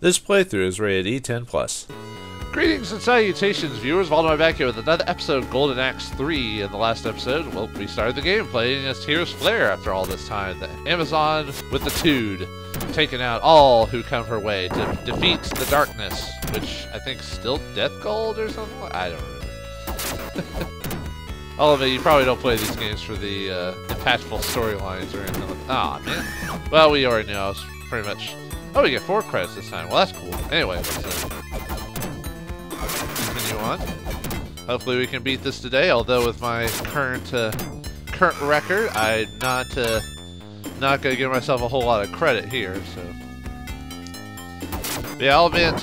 This playthrough is rated E10+. Greetings and salutations, viewers. Vauldemare back here with another episode of Golden Axe 3. In the last episode, well, we started the game playing as Tears Flare after all this time. The Amazon with the Tude, taking out all who come her way to defeat the darkness, which I think still Death Gold or something. I don't remember. All of it, you probably don't play these games for the impactful storylines or anything like that. Aw, man. Well, we already know. It's pretty much... Oh, we get 4 credits this time. Well, that's cool. Anyway, let's continue on. Hopefully we can beat this today, although with my current record, I'm not going to give myself a whole lot of credit here, so... Yeah, I'll admit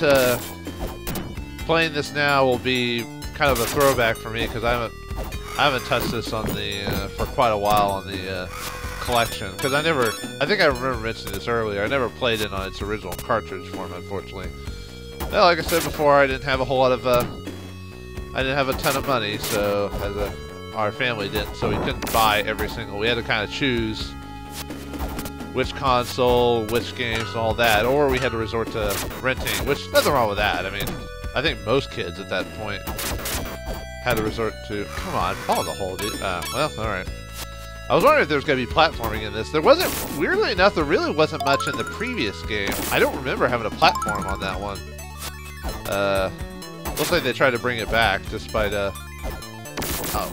playing this now will be kind of a throwback for me, because I haven't touched this on the for quite a while on the collection, because I think I remember mentioning this earlier, I never played it on its original cartridge form, unfortunately. Well, like I said before, I didn't have a whole lot of I didn't have a ton of money, so our family didn't, so we couldn't buy every single. We had to kind of choose which console, which games, and all that, or we had to resort to renting, which nothing wrong with that. I mean, I think most kids at that point had to resort to. Come on, follow the hole, dude. Well, all right. I was wondering if there was going to be platforming in this. There wasn't, weirdly enough, there really wasn't much in the previous game. I don't remember having a platform on that one. Looks like they tried to bring it back, despite, oh,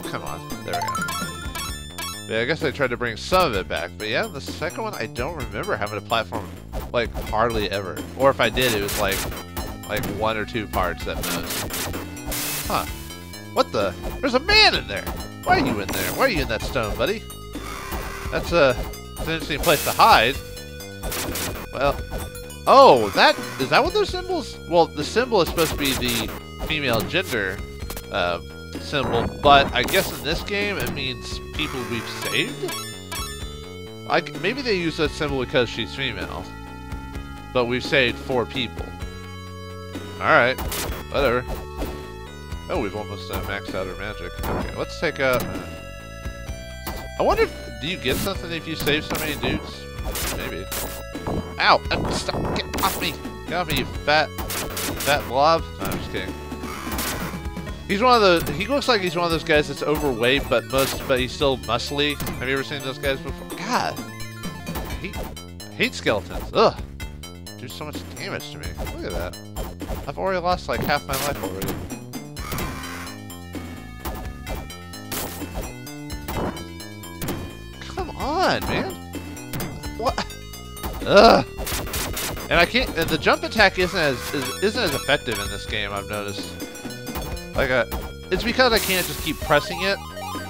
come on. There we go. Yeah, I guess they tried to bring some of it back. But yeah, the second one, I don't remember having a platform, like, hardly ever. Or if I did, it was like 1 or 2 parts at most. Huh. What the? There's a man in there! Why are you in there? Why are you in that stone, buddy? That's an interesting place to hide. Well, oh, is that what those symbols? Well, the symbol is supposed to be the female gender symbol, but I guess in this game it means people we've saved? Maybe they use that symbol because she's female, but we've saved 4 people. Alright, whatever. Oh, we've almost maxed out our magic. Okay, let's take a... I wonder if... Do you get something if you save so many dudes? Maybe. Ow! Stop! Get off me! Get off me, you fat blob! No, I'm just kidding. He's one of the... He looks like he's one of those guys that's overweight, but he's still muscly. Have you ever seen those guys before? God! I hate skeletons. Ugh! Do so much damage to me. Look at that. I've already lost like half my life already. Come on, man! What? Ugh! And I can't. And the jump attack isn't as effective in this game. I've noticed. Like it's because I can't just keep pressing it.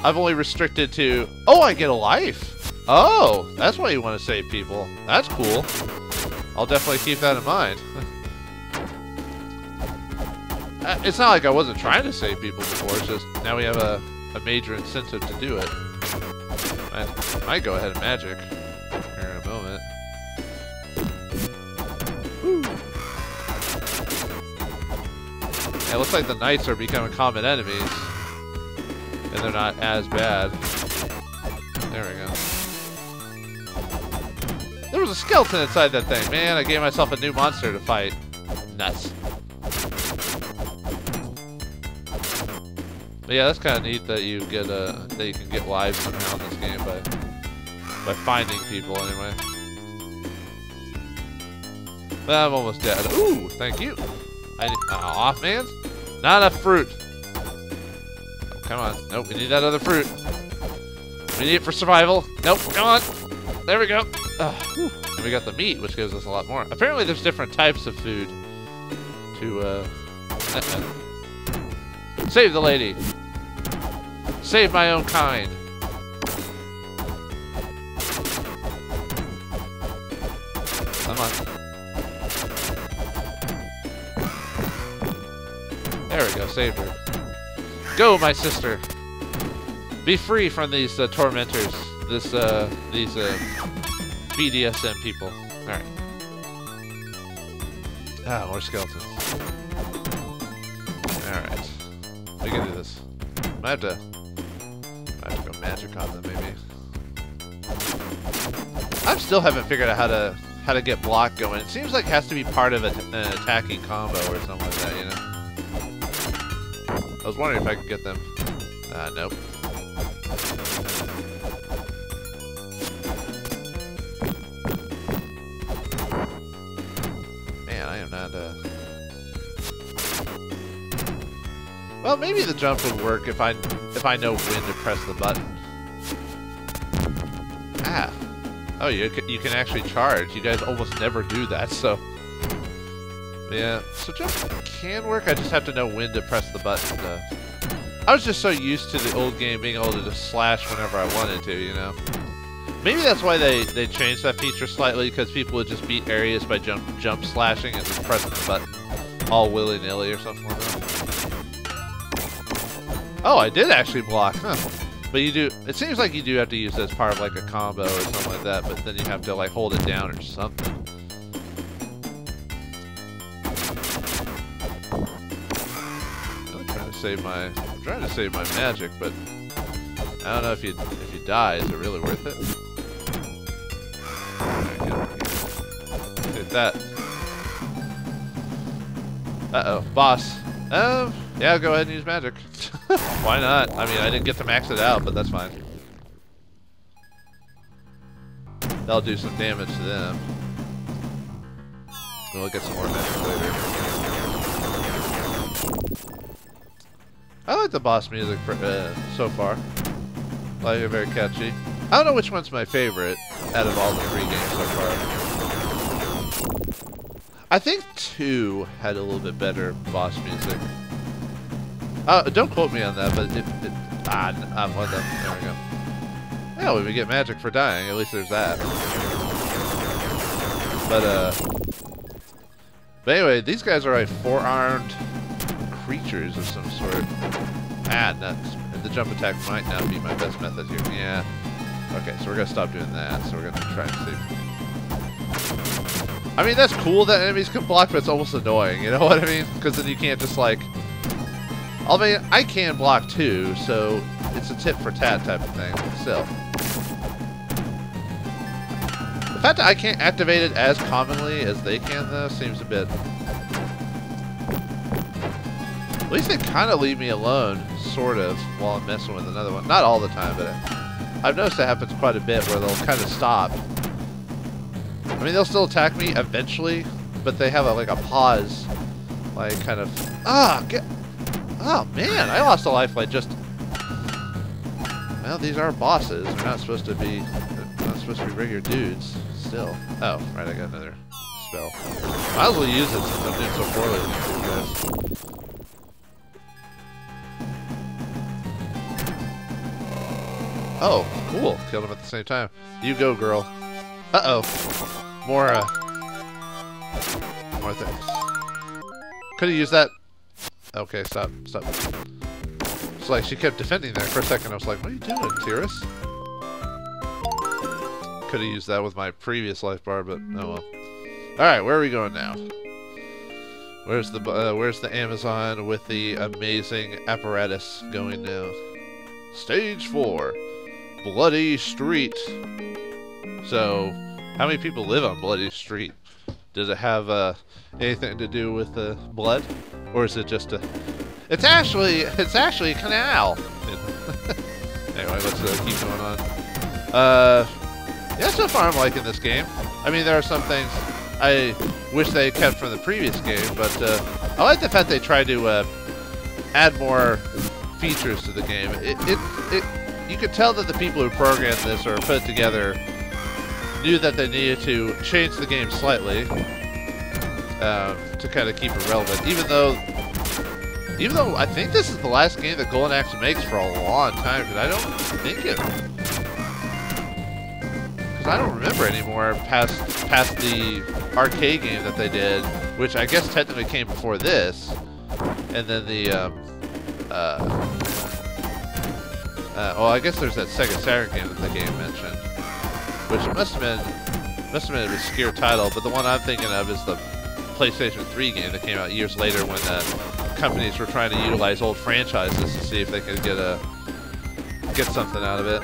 I've only restricted to. Oh, I get a life. Oh, that's why you want to save people. That's cool. I'll definitely keep that in mind. It's not like I wasn't trying to save people before. It's just now we have a major incentive to do it. I might go ahead and magic here in a moment. Woo. Yeah, it looks like the knights are becoming common enemies, and they're not as bad. There we go. There was a skeleton inside that thing, man. I gave myself a new monster to fight. Nuts. But yeah, that's kind of neat that you get that you can get lives somehow in this game by finding people anyway. Well, I'm almost dead. Ooh, thank you. Off, man. Not enough fruit. Oh, come on. Nope, we need that other fruit. We need it for survival. Nope, come on. There we go. And we got the meat, which gives us a lot more. Apparently, there's different types of food to save the lady. Save my own kind. Come on. There we go, saved her. Go, my sister. Be free from these tormentors. These BDSM people. Alright. Ah, more skeletons. Alright. We can do this. I have to go magic on them, maybe. I still haven't figured out how how to get block going. It seems like it has to be part of an attacking combo or something like that, you know? I was wondering if I could get them. Nope. Man, I am not, Well, maybe the jump would work if I know when to press the button. Ah. Oh, you can actually charge. You guys almost never do that, so... Yeah, so jump can work, I just have to know when to press the button. I was just so used to the old game being able to just slash whenever I wanted to, you know? Maybe that's why they changed that feature slightly, because people would just beat areas by jump slashing and just pressing the button all willy-nilly or something like that. Oh, I did actually block, huh? But you do, it seems like you do have to use it as part of like a combo or something like that, but then you have to like hold it down or something. I'm trying to save my magic, but I don't know if you die, is it really worth it? Hit that. Uh-oh, boss. Yeah, go ahead and use magic. Why not? I mean, I didn't get to max it out, but that's fine. That'll do some damage to them. We'll get some more magic later. I like the boss music for, so far. I like it, very catchy. I don't know which one's my favorite out of all the 3 games so far. I think 2 had a little bit better boss music. Don't quote me on that, but what the? There we go. Yeah, we get magic for dying. At least there's that. But anyway, these guys are like 4-armed creatures of some sort. Nuts. And the jump attack might not be my best method here. Yeah. Okay, so we're gonna stop doing that. So we're gonna try and see. I mean, that's cool that enemies can block, but it's almost annoying. You know what I mean? Because then you can't just like. I mean, I can block too, so it's a tit for tat type of thing. Still, the fact that I can't activate it as commonly as they can, though, seems a bit. At least they kind of leave me alone, sort of, while I'm messing with another one. Not all the time, but I've noticed that happens quite a bit, where they'll kind of stop. I mean, they'll still attack me eventually, but they have like a pause, like kind of Oh man, I lost a life by just. Well, these are bosses. They're not supposed to be regular dudes. Still. Oh, right. I got another spell. Might as well use it since I'm doing so poorly with these guys. Oh, cool. Killed him at the same time. You go, girl. Uh-oh. More things. Could have used that. Okay, stop. It's like she kept defending there for a second. I was like, what are you doing, Tiras? Could have used that with my previous life bar, but oh well. Alright, where are we going now? Where's the Amazon with the amazing apparatus going now? Stage 4. Bloody Street. So, how many people live on Bloody Street? Does it have anything to do with blood, or is it just a? It's actually a canal. Anyway, let's keep going on. Yeah, so far I'm liking this game. I mean, there are some things I wish they kept from the previous game, but I like the fact they tried to add more features to the game. You could tell that the people who programmed this or put it together knew that they needed to change the game slightly to kind of keep it relevant. Even though I think this is the last game that Golden Axe makes for a long time, because I don't remember anymore past the arcade game that they did, which I guess technically came before this, and then the well, I guess there's that Sega Saturn game that the game mentioned, which must have been an obscure title, but the one I'm thinking of is the PlayStation 3 game that came out years later when companies were trying to utilize old franchises to see if they could get something out of it.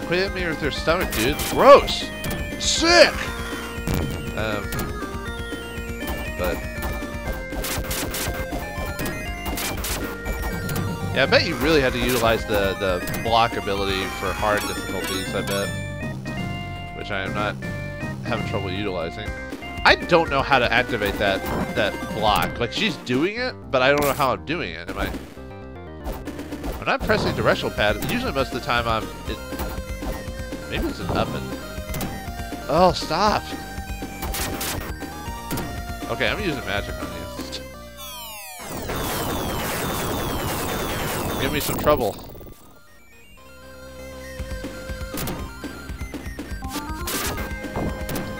Quit hitting me with your stomach, dude. Gross! Sick! But yeah, I bet you really had to utilize the block ability for hard difficulties, I bet. Which I am not having trouble utilizing. I don't know how to activate that block. Like, she's doing it, but I don't know how I'm doing it. When I'm pressing directional pad, usually most of the time maybe it's an up and... Oh, stop! Okay, I'm using magic on these. Give me some trouble.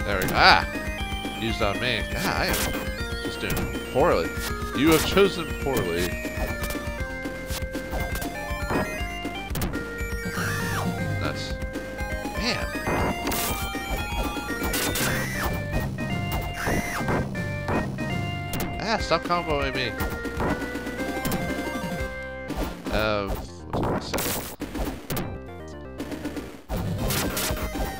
There we go. Ah! Used on me. God, I am just doing poorly. You have chosen poorly. Nuts. Man. Ah, stop comboing me. What was I saying?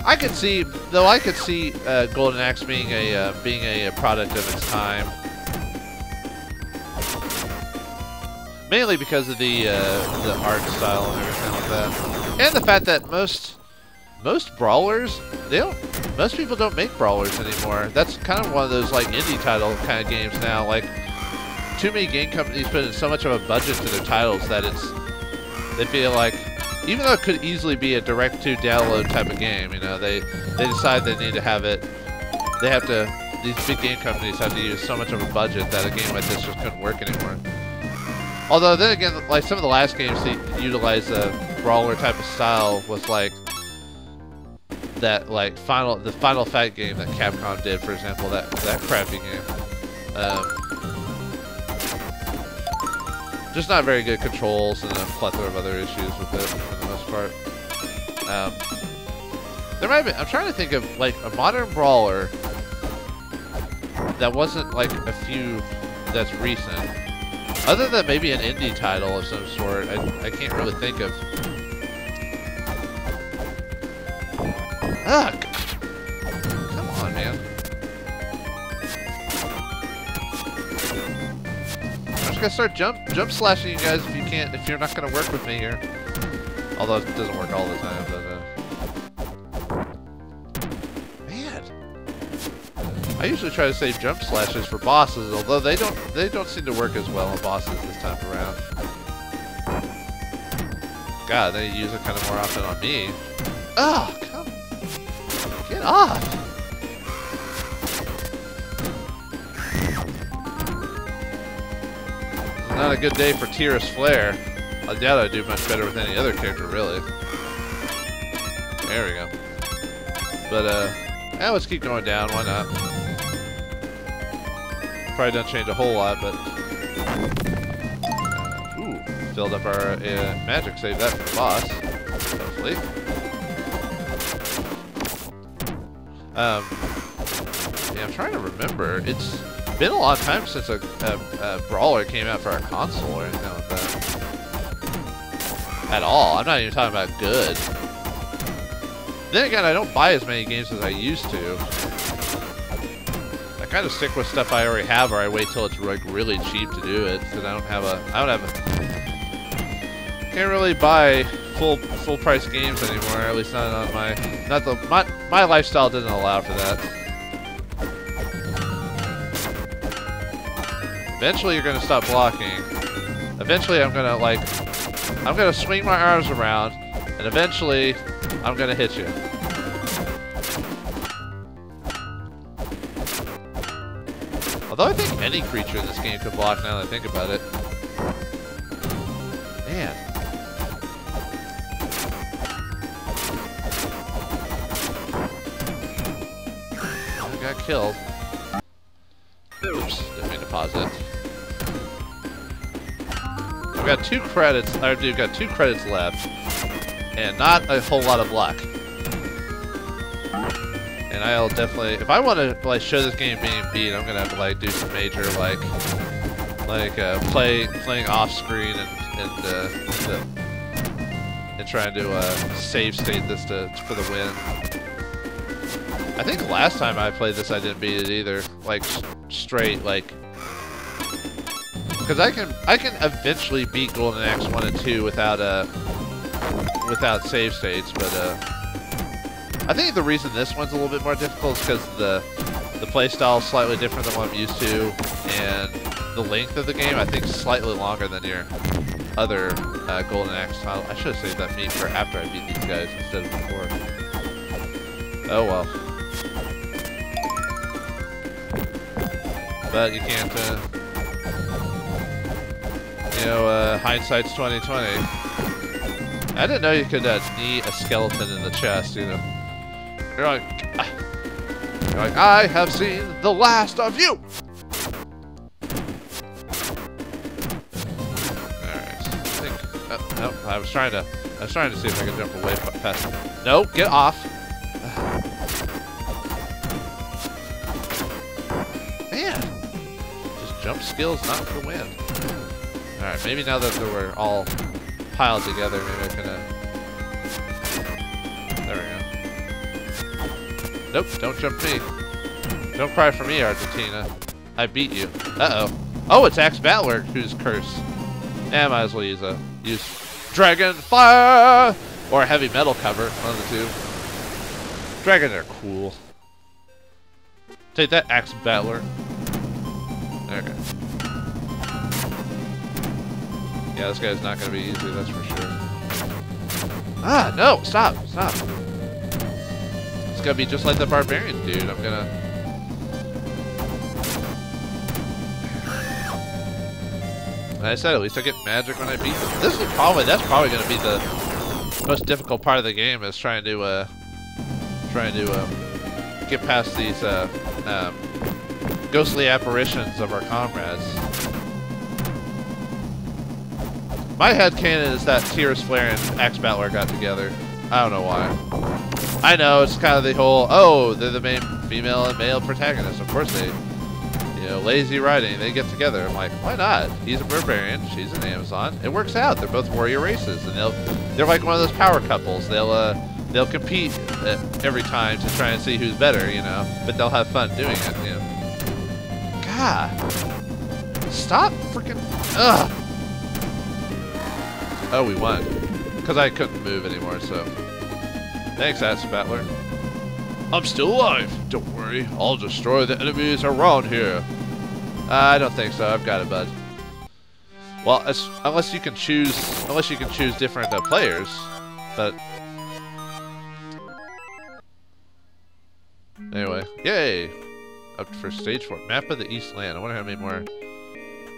I could see Golden Axe being a product of its time, mainly because of the art style and everything like that, and the fact that most brawlers most people don't make brawlers anymore. That's kind of one of those like indie title kind of games now. Like, too many game companies put in so much of a budget to their titles that they feel like, even though it could easily be a direct-to-download type of game, you know, they decide they need to have it. These big game companies have to use so much of a budget that a game like this just couldn't work anymore. Although then again, like some of the last games that utilize a brawler type of style was like that, like the Final Fight game that Capcom did, for example, that crappy game. Just not very good controls and a plethora of other issues with it for the most part. There might be. I'm trying to think of like a modern brawler that wasn't like a few that's recent. Other than maybe an indie title of some sort, I can't really think of. Ah, come on, man. I'm just gonna start jump slashing you guys if you're not gonna work with me here. Although it doesn't work all the time, but man, I usually try to save jump slashes for bosses, although they don't seem to work as well on bosses this time around. God, they use it kind of more often on me. Oh, come, get off! Not a good day for Tyrus Flare. I doubt I'd do much better with any other character, really. There we go. But, yeah, let's keep going down. Why not? Probably doesn't change a whole lot, but... ooh, filled up our magic. Save that for the boss, hopefully. Yeah, I'm trying to remember. It's been a long time since a brawler came out for our console or anything like that. At all. I'm not even talking about good. Then again, I don't buy as many games as I used to. I kind of stick with stuff I already have, or I wait till it's like really cheap to do it, because I don't have a can't really buy full price games anymore. At least not on my lifestyle doesn't allow for that. Eventually you're gonna stop blocking. Eventually I'm gonna swing my arms around, and eventually I'm gonna hit you. Although I think any creature in this game can block now that I think about it. Man. I got killed. Oops, didn't mean to pause it. I've got 2 credits. I've got 2 credits left, and not a whole lot of luck. And I'll definitely, if I want to like show this game being beat, I'm gonna have to like do some major playing off screen and trying to save state this for the win. I think last time I played this, I didn't beat it either. Like straight, like, because I can eventually beat Golden Axe 1 and 2 without save states, but I think the reason this one's a little bit more difficult is because the playstyle is slightly different than what I'm used to, and the length of the game I think is slightly longer than your other Golden Axe title. I should have saved that meat for after I beat these guys instead of before. Oh well. But you can't, you know, hindsight's 20/20. I didn't know you could knee a skeleton in the chest, you know. You're like, I have seen the last of you. Alright, I think. No, I was trying to see if I could jump away past him. No, get off. Man, just jump skills not for the win. Alright, maybe now that we're all piled together, maybe I can, there we go. Nope, don't jump me. Don't cry for me, Argentina. I beat you. Uh-oh. Oh, it's Axe Battler who's cursed. Yeah, might as well use Dragon Fire! Or Heavy Metal cover, one of the two. Dragon are cool. Take that, Axe Battler. Okay. Yeah, this guy's not going to be easy, that's for sure. Ah, no! Stop! Stop! It's going to be just like the Barbarian dude. I'm going to... And I said, at least I get magic when I beat them. That's probably going to be the most difficult part of the game, is trying to get past these ghostly apparitions of our comrades. My headcanon is that Tears Flare and Axe Battler got together. I don't know why. I know, it's kind of the whole, oh, they're the main female and male protagonists. Of course they, you know, lazy writing, they get together. I'm like, why not? He's a barbarian, she's an Amazon. It works out. They're both warrior races, and they're like one of those power couples. They'll compete every time to try and see who's better, you know, but they'll have fun doing it, you know. God. Stop freaking, ugh. Oh, we won. Because I couldn't move anymore, so. Thanks, Axe Battler. I'm still alive. Don't worry. I'll destroy the enemies around here. I don't think so. I've got it, bud. Well, unless you can choose different players, but anyway, yay! Up for stage 4, map of the East Land. I wonder how many more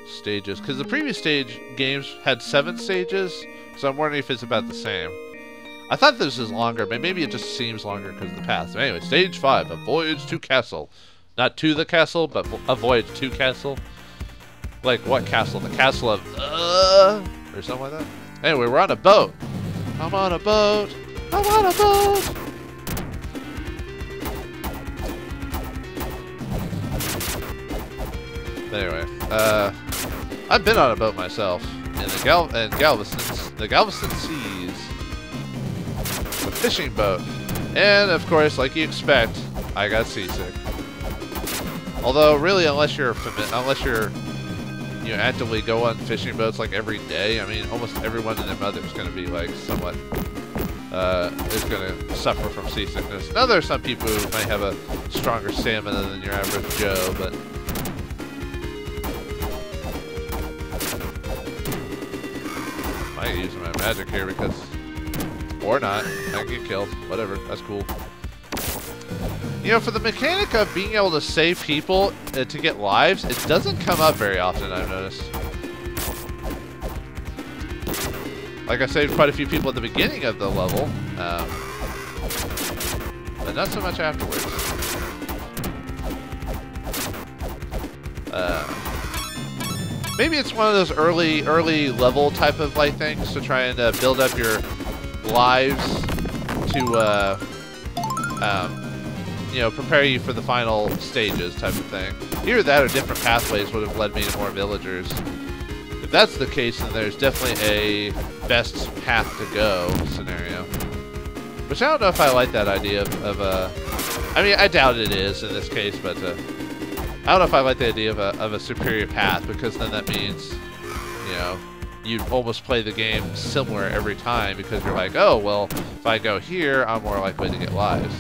stages, because the previous stage games had 7 stages, so I'm wondering if it's about the same. I thought this was longer, but maybe it just seems longer because of the path. So anyway, stage 5, a voyage to castle. Not to the castle, but a voyage to castle. Like what castle? The castle of or something like that. Anyway, we're on a boat. I'm on a boat. I'm on a boat. Anyway, I've been on a boat myself in the Galveston Seas. A fishing boat, and of course, like you expect, I got seasick. Although, really, unless you actively go on fishing boats like every day, I mean, almost everyone and their mother is going to be like somewhat is going to suffer from seasickness. Now, there are some people who might have a stronger stamina than your average Joe, but. I'm using my magic here because, or not, I can get killed. Whatever, that's cool. You know, for the mechanic of being able to save people to get lives, it doesn't come up very often, I've noticed. Like, I saved quite a few people at the beginning of the level, but not so much afterwards. Maybe it's one of those early level type of like things to try and build up your lives to you know, prepare you for the final stages type of thing. Either that or different pathways would have led me to more villagers. If that's the case, then there's definitely a best path to go scenario. Which I don't know if I like that idea of I mean, I doubt it is in this case, but I don't know if I like the idea of a superior path, because then that means, you know, you almost play the game similar every time, because you're like, oh, well, if I go here, I'm more likely to get lives.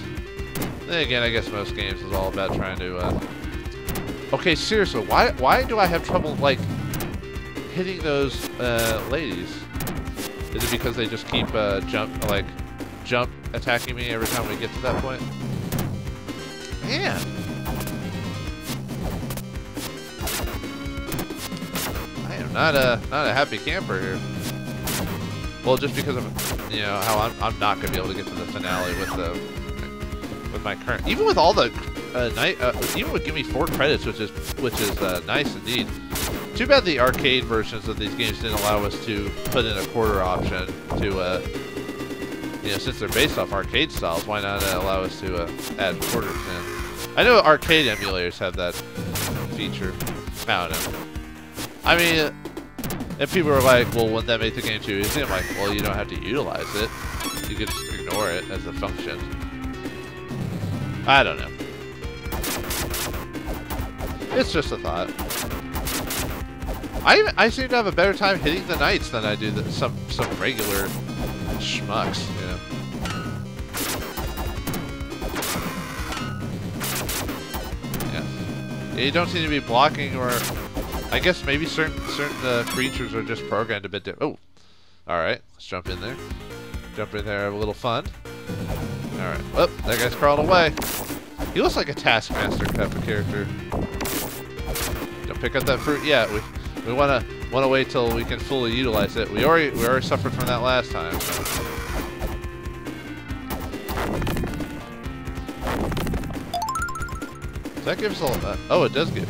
Then again, I guess most games is all about trying to, okay, seriously, why do I have trouble, like, hitting those, ladies? Is it because they just keep, jump attacking me every time we get to that point? Man! I am not a happy camper here. Well, just because of, you know, how I'm not gonna be able to get to the finale with my current, even with all the even with give me 4 credits, which is nice indeed. Too bad the arcade versions of these games didn't allow us to put in a quarter option to, you know, since they're based off arcade styles, why not allow us to add quarters in? I know arcade emulators have that feature. I don't know. I mean, and people are like, well, wouldn't that make the game too easy? I'm like, well, you don't have to utilize it. You can just ignore it as a function. I don't know. It's just a thought. I seem to have a better time hitting the knights than I do some regular schmucks, you know. Yeah. You don't seem to be blocking, or I guess maybe certain creatures are just programmed a bit different. Oh, all right. Let's jump in there. Jump in there, have a little fun. All right. Well, that guy's crawled away. He looks like a Taskmaster type of character. Don't pick up that fruit yet. We wanna wait till we can fully utilize it. We already suffered from that last time. So. Does that give us a? Oh, it does give.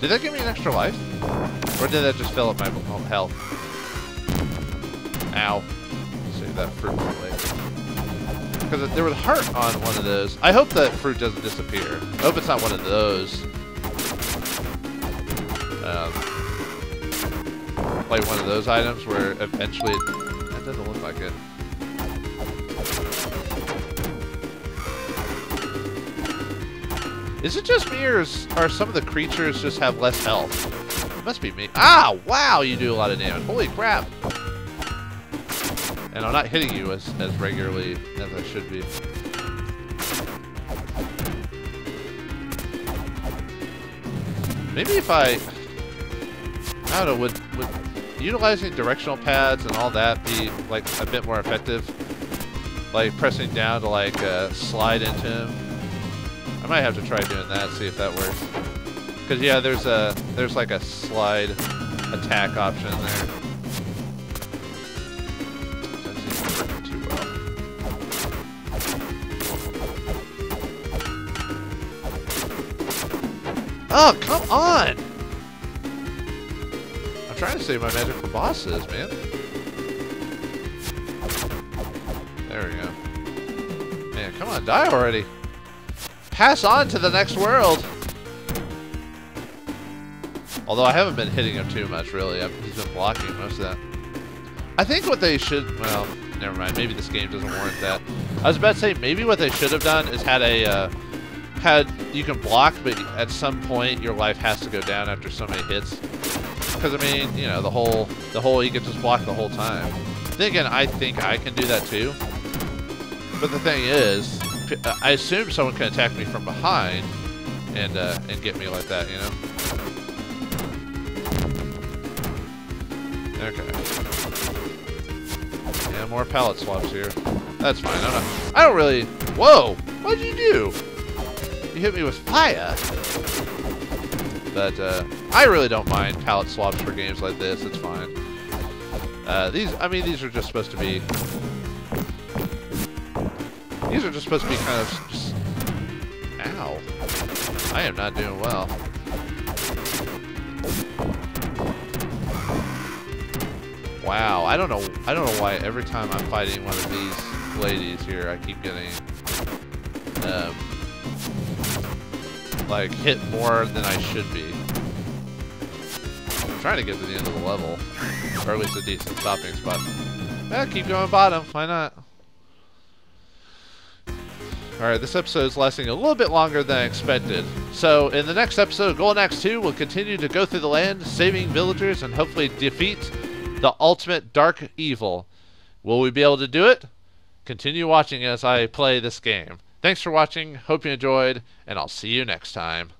Did that give me an extra life, or did that just fill up my health? Ow! Save that fruit for later. Because there was a heart on one of those. I hope that fruit doesn't disappear. I hope it's not one of those. Like one of those items where eventually that doesn't look like it. Is it just me, or are some of the creatures just have less health? It must be me. Ah, wow, you do a lot of damage. Holy crap. And I'm not hitting you as regularly as I should be. Maybe if I don't know, would utilizing directional pads and all that be like a bit more effective? Like pressing down to like slide into him. I might have to try doing that, see if that works. Cause yeah, there's like a slide attack option there. Doesn't seem working too well. Oh, come on! I'm trying to save my magic for bosses, man. There we go. Man, come on, die already. Pass on to the next world. Although I haven't been hitting him too much, really. He's been blocking most of that. I think what they should... Well, never mind. Maybe this game doesn't warrant that. I was about to say, maybe what they should have done is had a... you can block, but at some point your life has to go down after so many hits. Because, I mean, you know, the whole you can just block the whole time. Then again, I think I can do that too. But the thing is, I assume someone can attack me from behind and get me like that, you know? Okay. Yeah, more palette swaps here. That's fine. I don't really... Whoa! What'd you do? You hit me with fire. But I really don't mind palette swaps for games like this. It's fine. These are just supposed to be... These are just supposed to be kind of just... Ow. I am not doing well. Wow, I don't know why every time I'm fighting one of these ladies here, I keep getting like hit more than I should be. I'm trying to get to the end of the level, or at least a decent stopping spot. Yeah, keep going bottom. Why not? Alright, this episode is lasting a little bit longer than I expected. So, in the next episode, Golden Axe 2 will continue to go through the land, saving villagers, and hopefully defeat the ultimate dark evil. Will we be able to do it? Continue watching as I play this game. Thanks for watching, hope you enjoyed, and I'll see you next time.